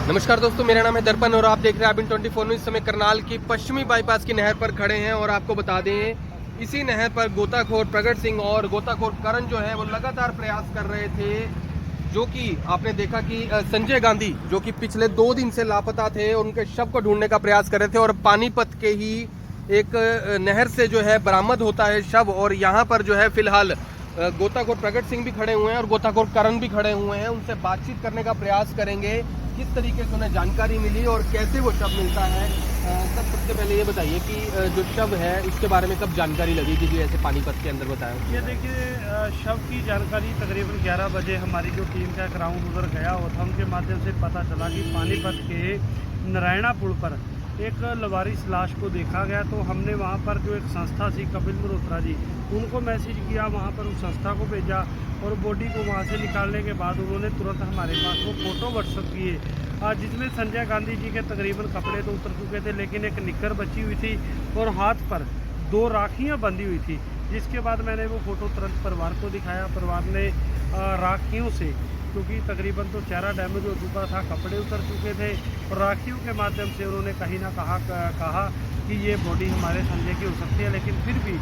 नमस्कार दोस्तों, मेरा नाम है दर्पण और आप देख रहे हैं आबिन 24 न्यूज़। इस समय करनाल की पश्चिमी बाईपास की नहर पर खड़े हैं और आपको बता दें इसी नहर पर गोताखोर प्रगट सिंह और गोताखोर करण जो है वो लगातार प्रयास कर रहे थे। जो कि आपने देखा कि संजय गांधी जो कि पिछले 2 दिन से लापता थे, उनके शव को ढूंढने का प्रयास कर रहे थे और पानीपत के ही एक नहर से जो है बरामद होता है शव। और यहाँ पर जो है फिलहाल गोताखोर प्रगट सिंह भी खड़े हुए हैं और गोताखोर करण भी खड़े हुए हैं। उनसे बातचीत करने का प्रयास करेंगे, किस तरीके से उन्हें जानकारी मिली और कैसे वो शव मिलता है। सबसे पहले ये बताइए कि जो शव है इसके बारे में कब जानकारी लगी कि जी ऐसे पानीपत के अंदर बताया? ये देखिए, शव की जानकारी तकरीबन 11 बजे हमारी जो टीम का एक राउंड उधर गया हुआ था, उनके माध्यम से पता चला कि पानीपत के नारायणा पुल पर एक लवारिस लाश को देखा गया। तो हमने वहाँ पर जो एक संस्था थी कपिल मल्होत्रा जी, उनको मैसेज किया, वहाँ पर उस संस्था को भेजा और बॉडी को वहाँ से निकालने के बाद उन्होंने तुरंत हमारे पास वो फ़ोटो व्हाट्सअप किए, जिसमें संजय गांधी जी के तकरीबन कपड़े तो उतर चुके थे, लेकिन एक निक्कर बची हुई थी और हाथ पर 2 राखियाँ बंधी हुई थी। जिसके बाद मैंने वो फ़ोटो तुरंत परिवार को दिखाया। परिवार ने राखियों से, क्योंकि तकरीबन तो चेहरा डैमेज हो चुका था, कपड़े उतर चुके थे, और राखियों के माध्यम से उन्होंने कहीं ना कहा कि ये बॉडी हमारे संजय की हो सकती है। लेकिन फिर भी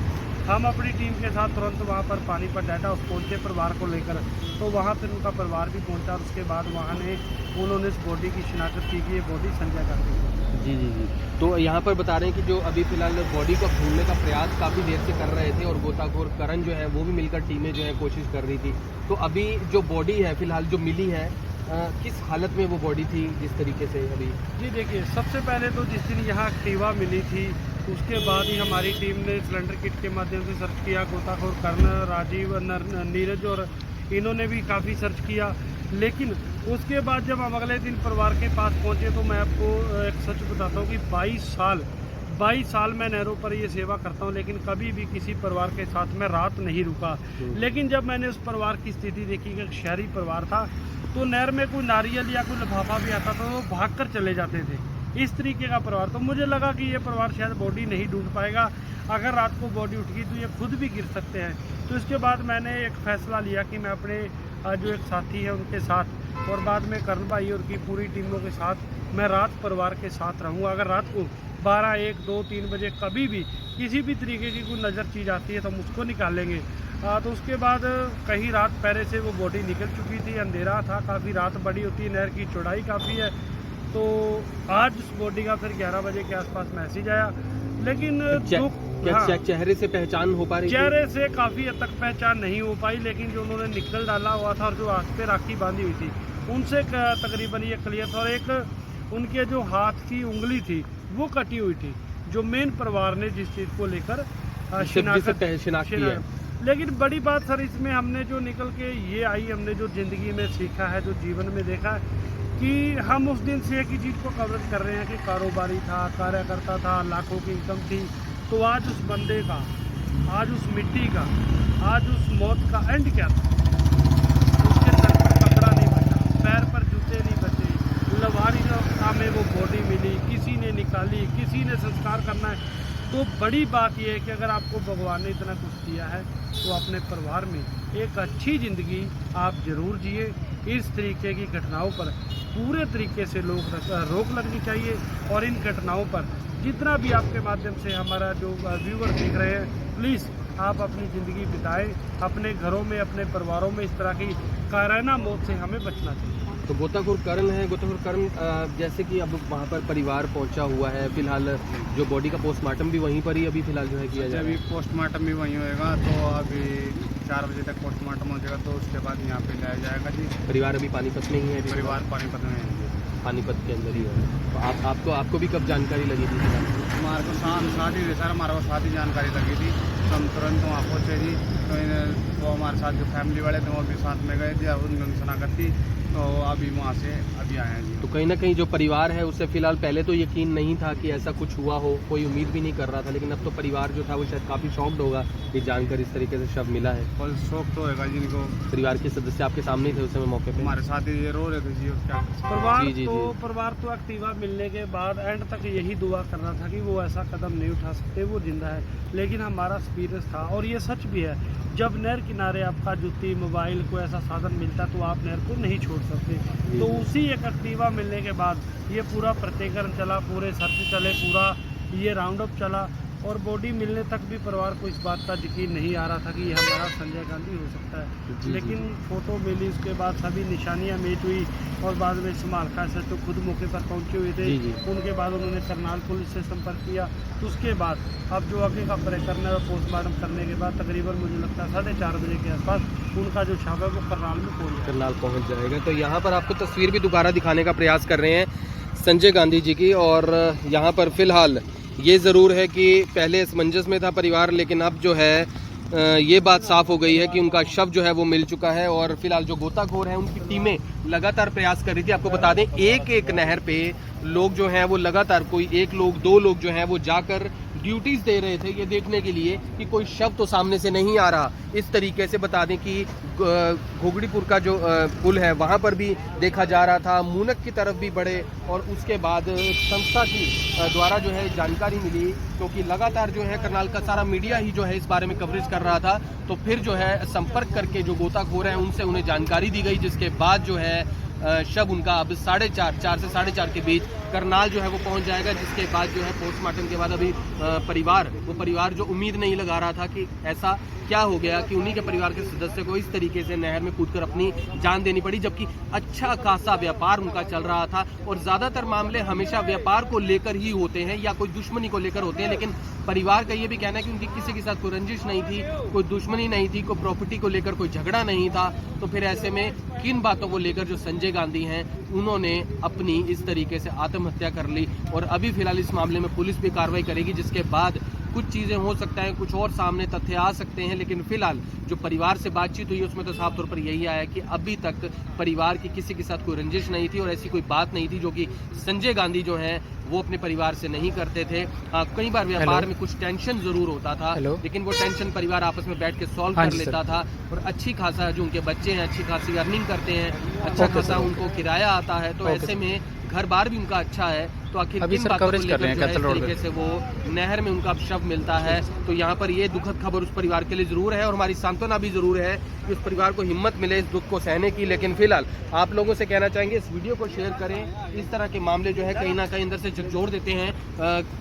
हम अपनी टीम के साथ तुरंत वहाँ पर पानीपत डेटा हाउस पहुँचे परिवार को लेकर। तो वहाँ फिर उनका परिवार भी पहुँचा और उसके बाद उन्होंने इस बॉडी की शिनाख्त की कि ये बॉडी संजय गांधी की। जी। तो यहाँ पर बता रहे हैं कि जो अभी फिलहाल बॉडी को ढूंढने का प्रयास काफ़ी देर से कर रहे थे और गोताखोर करण जो है वो भी मिलकर टीमें जो है कोशिश कर रही थी। तो अभी जो बॉडी है फिलहाल जो मिली है, किस हालत में वो बॉडी थी जिस तरीके से अभी? जी देखिए, सबसे पहले तो जिस दिन यहाँ एक्टिवा मिली थी उसके बाद ही हमारी टीम ने सिलेंडर किट के माध्यम से सर्च किया। गोताखोर कर्ण, राजीव, नीरज और इन्होंने भी काफ़ी सर्च किया। लेकिन उसके बाद जब हम अगले दिन परिवार के पास पहुँचे तो मैं आपको एक सच बताता हूँ कि 22 साल मैं नहरों पर ये सेवा करता हूँ, लेकिन कभी भी किसी परिवार के साथ मैं रात नहीं रुका। लेकिन जब मैंने उस परिवार की स्थिति देखी कि एक शहरी परिवार था, तो नहर में कोई नारियल या कोई लिफाफा भी आता था तो वो भाग कर चले जाते थे। इस तरीके का परिवार, तो मुझे लगा कि ये परिवार शायद बॉडी नहीं ढूंढ पाएगा। अगर रात को बॉडी उठ गई तो ये खुद भी गिर सकते हैं। तो इसके बाद मैंने एक फ़ैसला लिया कि मैं अपने जो एक साथी है उनके साथ और बाद में करण भाई और की पूरी टीमों के साथ मैं रात परिवार के साथ रहूँगा। अगर रात को 12, 1, 2, 3 बजे कभी भी किसी भी तरीके की कोई नज़र चीज़ आती है तो हम उसको निकालेंगे। तो उसके बाद कहीं रात पहले से वो बॉडी निकल चुकी थी, अंधेरा था, काफ़ी रात बड़ी होती है, नहर की चौड़ाई काफ़ी है। तो आज उस बॉडी का फिर 11 बजे के आसपास मैसेज आया। लेकिन चेहरे से पहचान हो पा रही? चेहरे से काफ़ी हद तक पहचान नहीं हो पाई, लेकिन जो उन्होंने निकल डाला हुआ था और जो हाथ पे राखी बांधी हुई थी उनसे तकरीबन ये क्लियर था। और एक उनके जो हाथ की उंगली थी वो कटी हुई थी, जो मेन परिवार ने जिस चीज़ को लेकर शिनाख्त की है। लेकिन बड़ी बात सर इसमें हमने जो निकल के ये आई, हमने जो ज़िंदगी में सीखा है, जो जीवन में देखा है कि हम उस दिन से एक ही चीज़ को कवरेज कर रहे हैं कि कारोबारी था, कार्यकर्ता था, लाखों की इनकम थी। तो आज उस बंदे का, आज उस मिट्टी का, आज उस मौत का एंड क्या था? उसके सर पर कपड़ा नहीं बचा, पैर पर जूते नहीं बचे, लवारिसा में वो बॉडी मिली, किसी ने निकाली, किसी ने संस्कार करना है। तो बड़ी बात यह है कि अगर आपको भगवान ने इतना कुछ दिया है तो अपने परिवार में एक अच्छी ज़िंदगी आप ज़रूर जिए। इस तरीके की घटनाओं पर पूरे तरीके से रोक लगनी चाहिए और इन घटनाओं पर जितना भी आपके माध्यम से हमारा जो व्यूअर देख रहे हैं, प्लीज़ आप अपनी ज़िंदगी बिताएं अपने घरों में, अपने परिवारों में। इस तरह की कायराना मौत से हमें बचना चाहिए। तो गोताखोर करण है, गोताखोर करण जैसे कि अब वहाँ पर परिवार पहुँचा हुआ है, फिलहाल जो बॉडी का पोस्टमार्टम भी वहीं पर ही अभी फिलहाल जो है किया जाएगा? अभी पोस्टमार्टम भी वहीं होएगा, तो अभी 4 बजे तक पोस्टमार्टम हो जाएगा, तो उसके बाद यहाँ पे लाया जाएगा जी। परिवार अभी पानीपत में ही है? परिवार पानीपत में है, पानीपत के अंदर ही है। तो आपको भी कब जानकारी लगी थी? हमारे को साथ ही सर, हमारे को साथ ही जानकारी लगी थी, तो हम तुरंत वहाँ पहुँचे जी। तो हमारे साथ जो फैमिली वाले थे वो भी साथ में गए थे, उनकी शनाख्त थी, तो अभी वहाँ से अभी आए हैं जी। तो कहीं ना कहीं जो परिवार है उससे फिलहाल पहले तो यकीन नहीं था कि ऐसा कुछ हुआ हो, कोई उम्मीद भी नहीं कर रहा था, लेकिन अब तो परिवार जो था वो शायद काफ़ी शॉक्ड होगा कि जानकर इस तरीके से शव मिला है। और शौक तो होगा जिनको। परिवार के सदस्य आपके सामने थे उस समय मौके पे? हमारे साथ ही ये रो रहे थे जी। और क्या परिवार तो एक्टिवा मिलने के बाद एंड तक यही दुआ कर रहा था कि वो ऐसा कदम नहीं उठा सकते, वो जिंदा है। लेकिन हमारा एक्सपीरियंस था और ये सच भी है जब नहर किनारे आपका जूती मोबाइल कोई ऐसा साधन मिलता तो आप नहर को नहीं छोड़ सकते। तो उसी एक एक्टिवा मिलने के बाद ये पूरा प्रतिकरण चला, पूरे सर्च चले, पूरा ये राउंड अप चला और बॉडी मिलने तक भी परिवार को इस बात का यकीन नहीं आ रहा था कि यह हमारा संजय गांधी हो सकता है। लेकिन फोटो मिली, उसके बाद सभी निशानियां मीट हुई और बाद में समालखा से तो खुद मौके पर पहुंचे हुए थे। उनके बाद उन्होंने करनाल पुलिस से संपर्क किया। तो उसके बाद अब जो आगे का प्रकरण है पोस्टमार्टम करने के बाद तकरीबन मुझे लगता है 4:30 बजे के आसपास उनका जो शव है वो करनाल में पहुँच जाएगा। तो यहाँ पर आपको तस्वीर भी दोबारा दिखाने का प्रयास कर रहे हैं संजय गांधी जी की। और यहाँ पर फिलहाल ये ज़रूर है कि पहले असमंजस में था परिवार, लेकिन अब जो है ये बात साफ हो गई है कि उनका शव जो है वो मिल चुका है। और फिलहाल जो गोताखोर हैं उनकी टीमें लगातार प्रयास कर रही थी। आपको बता दें एक एक नहर पे लोग जो हैं वो लगातार कोई एक लोग दो लोग जो हैं वो जाकर ड्यूटीज दे रहे थे ये देखने के लिए कि कोई शव तो सामने से नहीं आ रहा। इस तरीके से बता दें कि घोगड़ीपुर का जो पुल है वहाँ पर भी देखा जा रहा था, मूनक की तरफ भी बढ़े और उसके बाद संस्था की द्वारा जो है जानकारी मिली, क्योंकि लगातार जो है करनाल का सारा मीडिया ही जो है इस बारे में कवरेज कर रहा था। तो फिर जो है संपर्क करके जो गोताखोर हैं उनसे उन्हें जानकारी दी गई, जिसके बाद जो है शव उनका अब 4:30 से 4:30 के बीच करनाल जो है वो पहुंच जाएगा। जिसके बाद जो है पोस्टमार्टम के बाद अभी परिवार जो उम्मीद नहीं लगा रहा था कि ऐसा क्या हो गया कि उन्हीं के परिवार के सदस्य को इस तरीके से नहर में कूदकर अपनी जान देनी पड़ी, जबकि अच्छा खासा व्यापार उनका चल रहा था। और ज़्यादातर मामले हमेशा व्यापार को लेकर ही होते हैं या कोई दुश्मनी को लेकर होते हैं, लेकिन परिवार का ये भी कहना है कि उनकी किसी के साथ कोई रंजिश नहीं थी, कोई दुश्मनी नहीं थी, कोई प्रॉपर्टी को लेकर कोई झगड़ा नहीं था। तो फिर ऐसे में किन बातों को लेकर जो संजय गांधी हैं उन्होंने अपनी इस तरीके से आत्महत्या कर ली। और अभी फिलहाल इस मामले में पुलिस भी कार्रवाई करेगी, जिसके बाद कुछ चीज़ें हो सकता है, कुछ और सामने तथ्य आ सकते हैं। लेकिन फिलहाल जो परिवार से बातचीत हुई उसमें तो साफ तौर पर यही आया कि अभी तक परिवार की किसी के साथ कोई रंजिश नहीं थी और ऐसी कोई बात नहीं थी जो कि संजय गांधी जो हैं वो अपने परिवार से नहीं करते थे। कई बार व्यापार में कुछ टेंशन जरूर होता था, लेकिन वो टेंशन परिवार आपस में बैठ के सॉल्व कर लेता था। और अच्छी खासा जो उनके बच्चे हैं अच्छी खासी अर्निंग करते हैं, अच्छा खासा उनको किराया आता है। तो ऐसे में घर बार भी उनका अच्छा है। तो आखिर किन बातों को लेकर जो है इस तरीके से वो नहर में उनका शव मिलता है। तो यहाँ पर ये दुखद खबर उस परिवार के लिए जरूर है और हमारी सांत्वना भी जरूर है कि उस परिवार को हिम्मत मिले इस दुख को सहने की। लेकिन फिलहाल आप लोगों से कहना चाहेंगे इस वीडियो को शेयर करें। इस तरह के मामले जो है कहीं ना कहीं अंदर से झकझोर देते हैं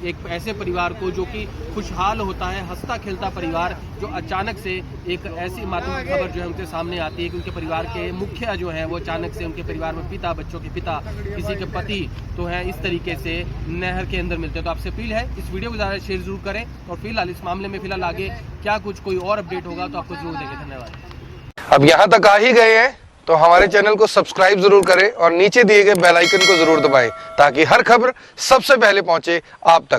एक ऐसे परिवार को जो कि खुशहाल होता है, हंसता खेलता परिवार, जो अचानक से एक ऐसी मातमी खबर जो है उनके सामने आती है कि उनके परिवार के मुखिया जो है वो अचानक से उनके परिवार में पिता, बच्चों के पिता, किसी के पति तो है इस तरीके से नहर के अंदर मिलते हैं। तो आपसे अपील है इस वीडियो को ज़्यादा शेयर जरूर करें और फिलहाल इस मामले में फिलहाल आगे क्या कुछ कोई और अपडेट होगा तो आपको जरूर देंगे। धन्यवाद। अब यहाँ तक आ ही गए हैं तो हमारे चैनल को सब्सक्राइब जरूर करें और नीचे दिए गए बेल आइकन को जरूर दबाएं ताकि हर खबर सबसे पहले पहुंचे आप तक।